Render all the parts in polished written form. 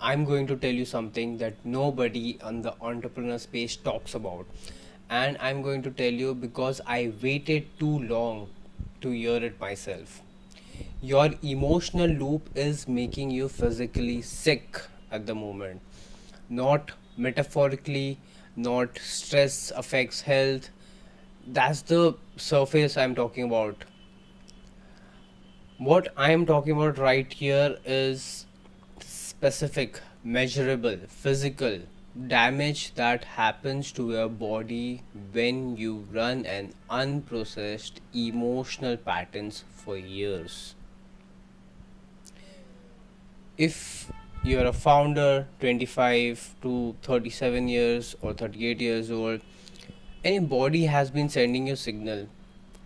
I'm going to tell you something that nobody on the entrepreneur space talks about. And I'm going to tell you because I waited too long to hear it myself. Your emotional loop is making you physically sick at the moment. Not metaphorically, not stress affects health. That's the surface I'm talking about. What I am talking about right here is specific, measurable, physical damage that happens to your body when you run an unprocessed emotional patterns for years. If you're a founder 25 to 37 years or 38 years old, any body has been sending you signal.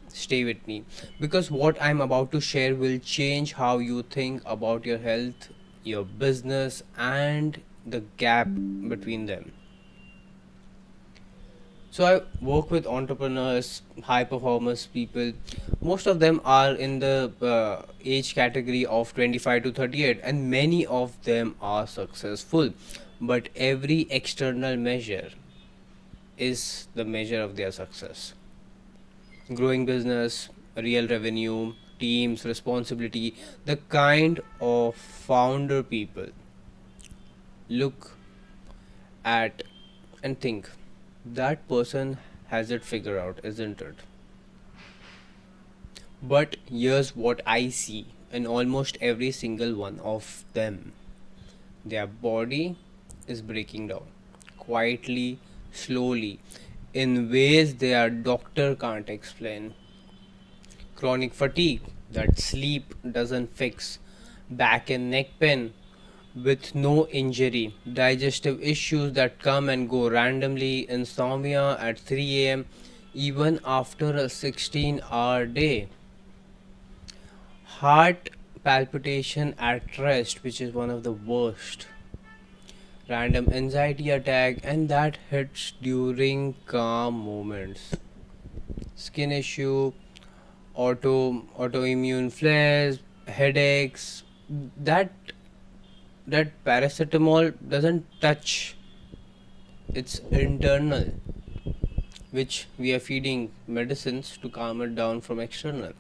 Stay with me because what I'm about to share will change how you think about your health, your business, and the gap between them. So, I work with entrepreneurs, high performance people. Most of them are in the age category of 25 to 38, and many of them are successful. But every external measure is the measure of their success. Growing business, real revenue, teams, responsibility, the kind of founder people look at and think that person has it figured out, isn't it? But here's what I see in almost every single one of them: their body is breaking down quietly, slowly, in ways their doctor can't explain. Chronic fatigue that sleep doesn't fix, back and neck pain with no injury, digestive issues that come and go randomly, insomnia at 3 a.m., even after a 16-hour day, heart palpitation at rest, which is one of the worst, random anxiety attack, and that hits during calm moments, skin issue, autoimmune flares, headaches. That that paracetamol doesn't touch. It's internal, which we are feeding medicines to calm it down from external.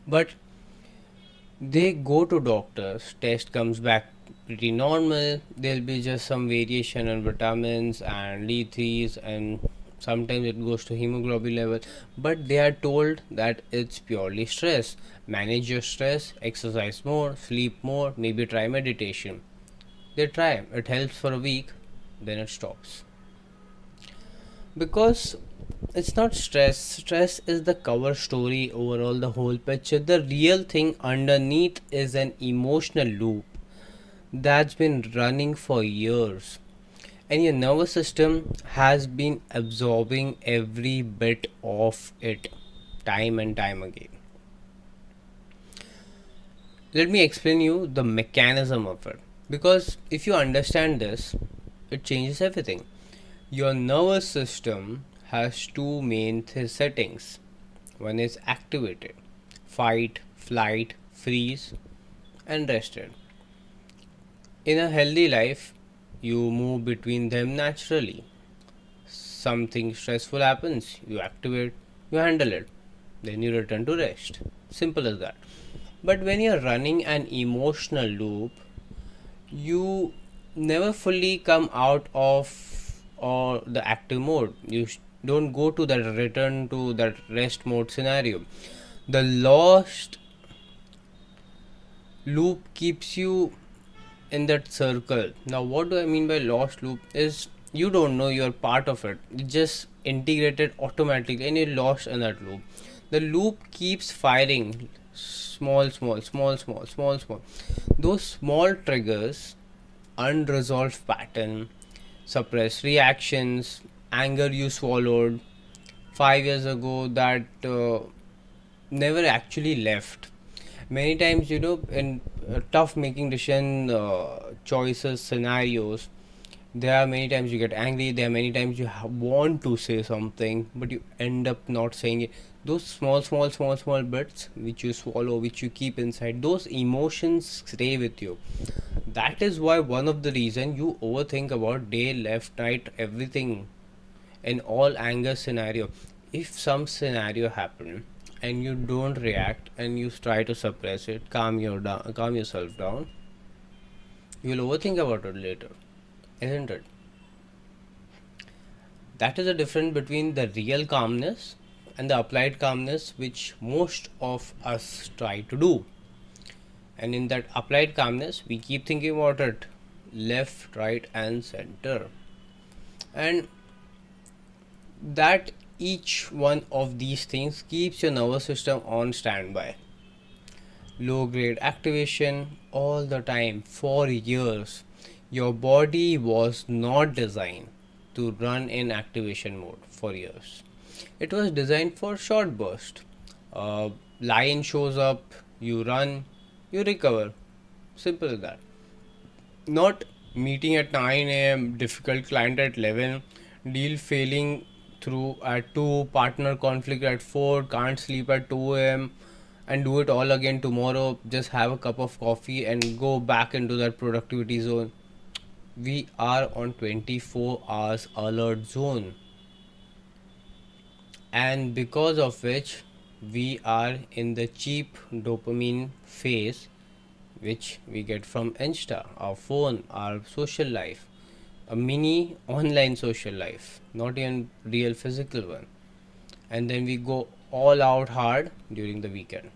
But they go to doctors, test comes back pretty normal. There'll be just some variation in vitamins and D3s, and sometimes it goes to hemoglobin level, but they are told that it's purely stress. Manage your stress, exercise more, sleep more, maybe try meditation. They try, it helps for a week, then it stops. Because it's not stress is the cover story. Overall, the whole picture, the real thing underneath is an emotional loop that's been running for years, and your nervous system has been absorbing every bit of it time and time again. Let me explain you the mechanism of it, because if you understand this, it changes everything. Your nervous system has two main settings. One is activated: fight, flight, freeze, and rested. In a healthy life, you move between them naturally. Something stressful happens, you activate, you handle it, then you return to rest. Simple as that. But when you're running an emotional loop, you never fully come out of or the active mode. You don't go to that return to that rest mode scenario. The lost loop keeps you in that circle. Now, what do I mean by lost loop is you don't know you're part of it. It just integrated automatically and you're lost in that loop. The loop keeps firing small. Those small triggers, unresolved pattern, suppressed reactions, anger you swallowed 5 years ago that never actually left. Many times, in tough making decision choices scenarios, there are many times you get angry. There are many times you want to say something, but you end up not saying it. Those small bits which you swallow, which you keep inside, those emotions stay with you. That is why one of the reason you overthink about day, left, night, everything in all anger scenario. If some scenario happen and you don't react and you try to suppress it, calm yourself down, you will overthink about it later, isn't it? That is the difference between the real calmness and the applied calmness which most of us try to do. And in that applied calmness, we keep thinking about it left, right, and center. And that each one of these things keeps your nervous system on standby. Low grade activation all the time for years. Your body was not designed to run in activation mode for years. It was designed for short burst. Lion shows up, you run, you recover. Simple as that. Not meeting at 9 a.m., difficult client at 11, deal failing through at 2, partner conflict at 4, can't sleep at 2 a.m., and do it all again tomorrow. Just have a cup of coffee and go back into that productivity zone. We are on 24 hours alert zone, and because of which we are in the cheap dopamine phase which we get from Insta, our phone, our social life, a mini online social life, not even real physical one. And then we go all out hard during the weekend.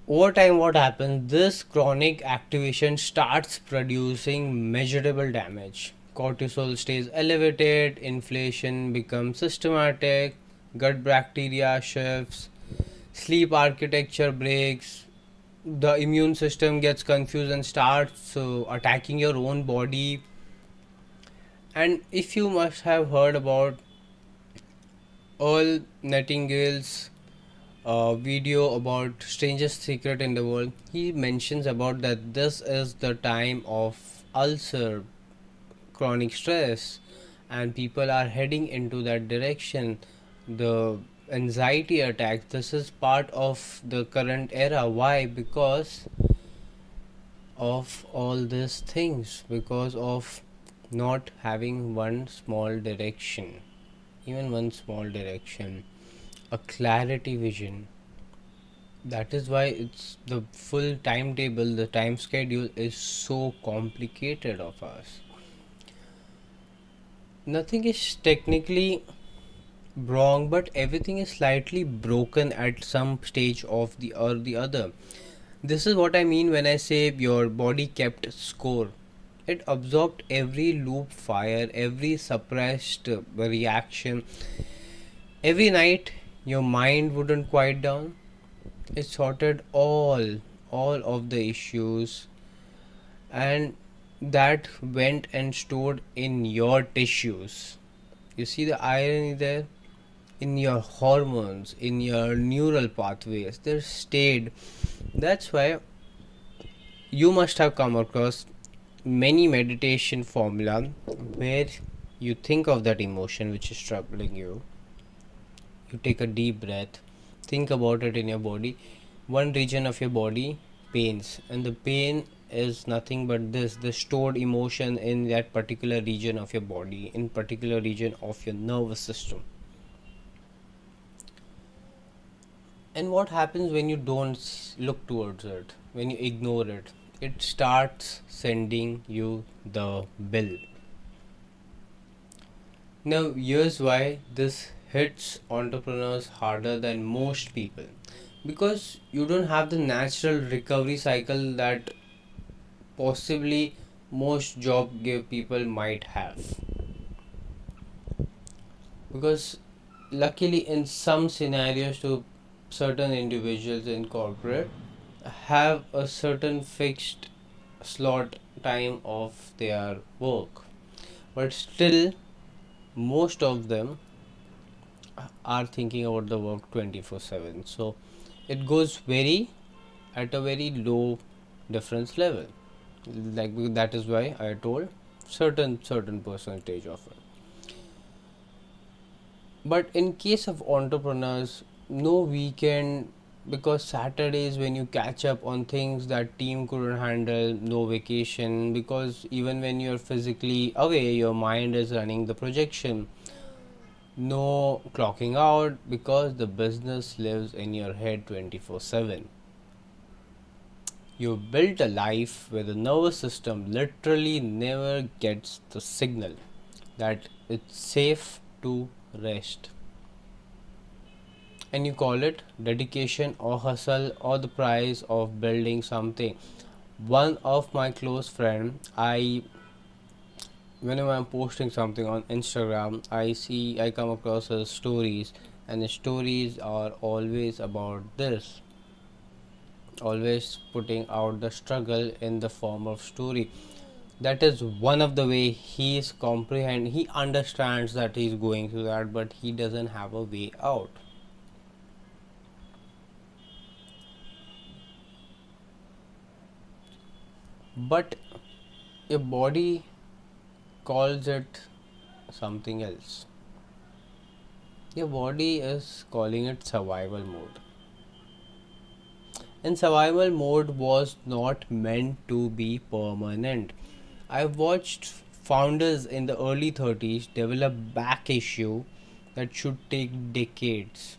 Over time, what happens? This chronic activation starts producing measurable damage. Cortisol stays elevated, inflation becomes systematic, gut bacteria shifts, sleep architecture breaks, the immune system gets confused and starts attacking your own body. And if you must have heard about Earl Nightingale's video about strangest secret in the world, he mentions about that this is the time of ulcer, chronic stress, and people are heading into that direction. The anxiety attacks, this is part of the current era. Why? Because of all these things, because of not having one small direction, even one small direction, a clarity vision. That is why it's the full timetable, the time schedule is so complicated of us. Nothing is technically wrong, but everything is slightly broken at some stage of the or the other. This is what I mean when I say your body kept score. It absorbed every loop fire, every suppressed reaction. Every night your mind wouldn't quiet down. It sorted all of the issues, and that went and stored in your tissues. You see the irony there? In your hormones, in your neural pathways, they're stayed. That's why you must have come across many meditation formula where you think of that emotion which is troubling you, you take a deep breath, think about it in your body. One region of your body pains, and the pain is nothing but this the stored emotion in that particular region of your body, in particular region of your nervous system. And what happens when you don't look towards it, when you ignore it? It starts sending you the bill. Now, here's why this hits entrepreneurs harder than most people, because you don't have the natural recovery cycle that possibly most job give people might have. Because luckily, in some scenarios, to certain individuals in corporate have a certain fixed slot time of their work, but still most of them are thinking about the work 24/7. So it goes very at a very low difference level. Like that is why I told certain percentage of it. But in case of entrepreneurs, no weekend, because Saturdays when you catch up on things that team couldn't handle, no vacation, because even when you're physically away, your mind is running the projection. No clocking out because the business lives in your head 24/7. You built a life where the nervous system literally never gets the signal that it's safe to rest. And you call it dedication or hustle or the price of building something. One of my close friend, I whenever I'm posting something on Instagram, I come across his stories, and the stories are always about this, always putting out the struggle in the form of story. That is one of the way he understands that he's going through that, but he doesn't have a way out. But your body calls it something else. Your body is calling it survival mode. And survival mode was not meant to be permanent. I've watched founders in the early 30s develop back issue that should take decades,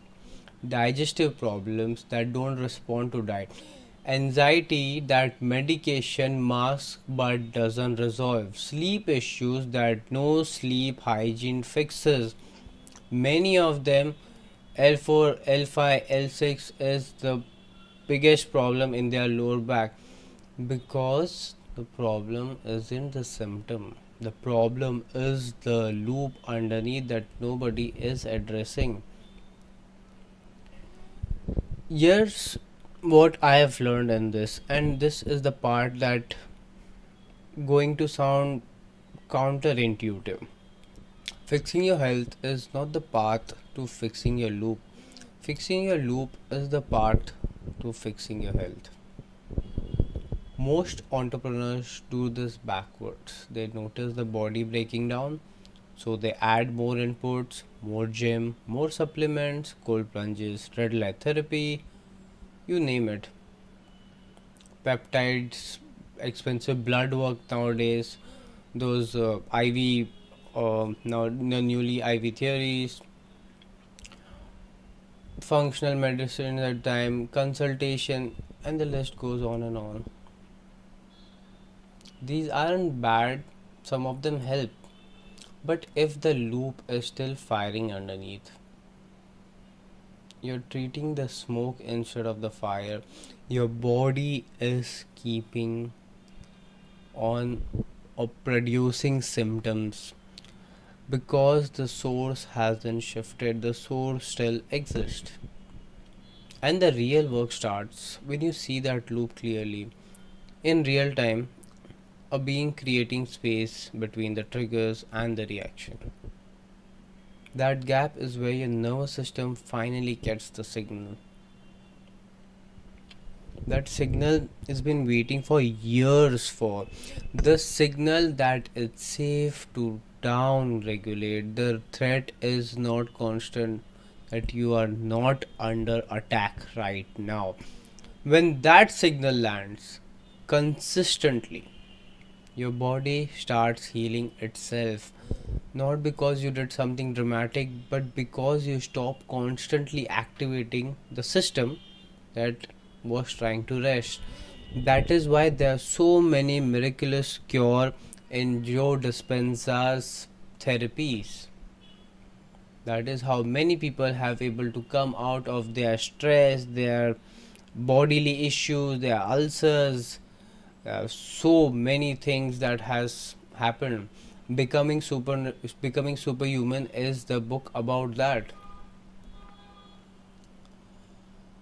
digestive problems that don't respond to diet, anxiety that medication masks but doesn't resolve, sleep issues that no sleep hygiene fixes. Many of them, L4, L5, L6, is the biggest problem in their lower back, because the problem isn't the symptom. The problem is the loop underneath that nobody is addressing. Here's what I have learned in this, and this is the part that going to sound counterintuitive. Fixing your health is not the path to fixing your loop. Fixing your loop is the path to fixing your health. Most entrepreneurs do this backwards. They notice the body breaking down, so they add more inputs, more gym, more supplements, cold plunges, red light therapy, you name it. Peptides, expensive blood work nowadays, those IV, now the newly IV theories, functional medicine at time, consultation, and the list goes on and on. These aren't bad, some of them help, but if the loop is still firing underneath, you're treating the smoke instead of the fire. Your body is keeping on or producing symptoms because the source hasn't shifted, the source still exists. And the real work starts when you see that loop clearly in real time, a being creating space between the triggers and the reaction. That gap is where your nervous system finally gets the signal. That signal has been waiting for years for. The signal that it's safe to down regulate. The threat is not constant, that you are not under attack right now. When that signal lands consistently, your body starts healing itself. Not because you did something dramatic, but because you stop constantly activating the system that was trying to rest. That is why there are so many miraculous cure in Joe Dispenza's therapies. That is how many people have able to come out of their stress, their bodily issues, their ulcers. There are so many things that has happened. Becoming superhuman is the book about that.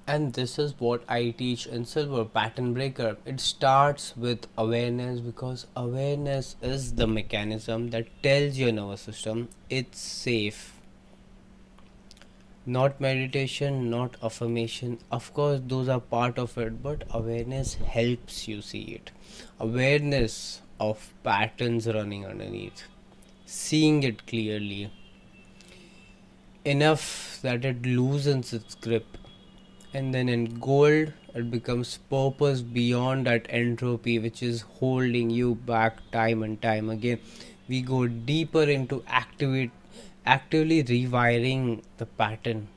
And this is what I teach in Silver Pattern Breaker. It starts with awareness, because awareness is the mechanism that tells your nervous system it's safe. Not meditation, not affirmation. Of course, those are part of it, but awareness helps you see it. Awareness of patterns running underneath, seeing it clearly. enough that it loosens its grip. And then in gold, it becomes purpose beyond that entropy which is holding you back time and time again. We go deeper into actively rewiring the pattern,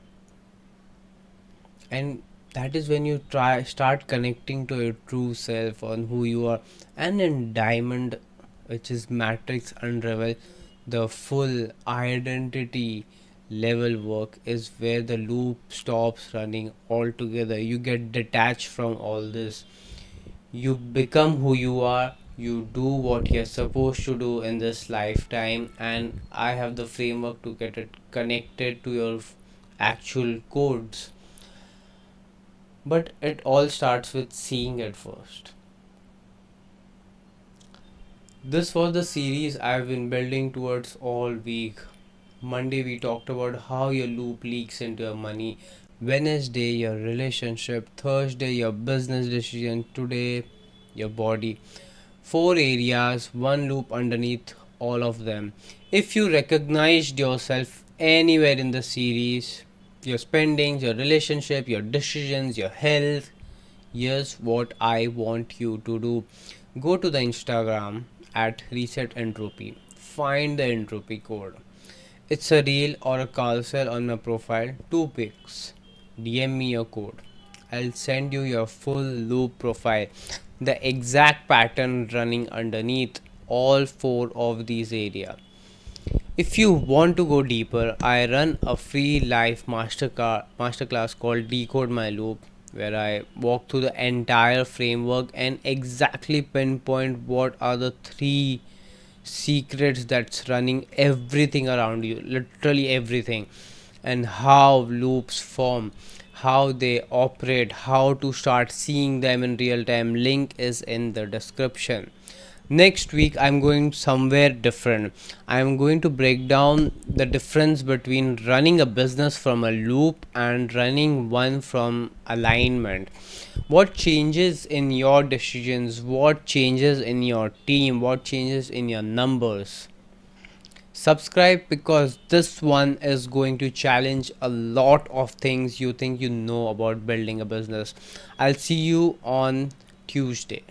and that is when you try start connecting to your true self on who you are. And in diamond, which is matrix unravel, the full identity level work is where the loop stops running altogether. You get detached from all this. You become who you are. You do what you're supposed to do in this lifetime, and I have the framework to get it connected to your actual codes. But it all starts with seeing it first. This was the series I've been building towards all week. Monday, we talked about how your loop leaks into your money. Wednesday, your relationship. Thursday, your business decision. Today, your body. Four areas, one loop underneath all of them. If you recognized yourself anywhere in the series, your spendings, your relationship, your decisions, your health, here's what I want you to do. Go to the Instagram at Reset Entropy. Find the entropy code. It's a reel or a carousel on my profile. Two pics. DM me your code. I'll send you your full loop profile. The exact pattern running underneath all four of these areas. If you want to go deeper, I run a free live masterclass called Decode My Loop, where I walk through the entire framework and exactly pinpoint what are the three secrets that's running everything around you, literally everything, and how loops form, how they operate, how to start seeing them in real time. Link is in the description. Next week, I'm going somewhere different. I'm going to break down the difference between running a business from a loop and running one from alignment. What changes in your decisions? What changes in your team? What changes in your numbers? Subscribe, because this one is going to challenge a lot of things you think you know about building a business. I'll see you on Tuesday.